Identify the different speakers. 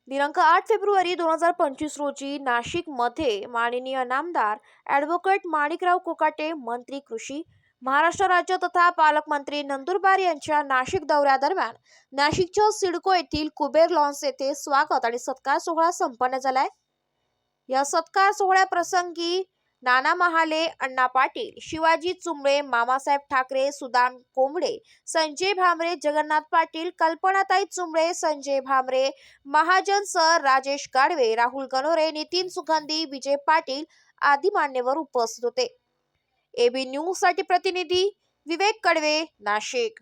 Speaker 1: दिनांक 8 फेब्रुवारी 2025 रोजी नाशिकमध्ये माननीय नामदार ॲडव्होकेट माणिकराव कोकाटे मंत्री कृषी महाराष्ट्र राज्य तथा पालकमंत्री नंदुरबार यांच्या नाशिक दौऱ्यादरम्यान नाशिकच्या सिडको येथील कुबेर लॉन्स येथे स्वागत आणि सत्कार सोहळा संपन्न झालाय। या सत्कार सोहळ्याप्रसंगी नाना महाले, अण्णा पाटील, शिवाजी चुंबळे, मामासाहेब ठाकरे, सुदाम कोंबडे, संजय भामरे, जगन्नाथ पाटील, कल्पनाताई चुंबळे, संजय भामरे, महाजन सर, राजेश गाडवे, राहुल गणोरे, नितीन सुगंधी, विजय पाटील आदी मान्यवर उपस्थित होते। एबी न्यूज साठी प्रतिनिधी विवेक कडवे, नाशिक।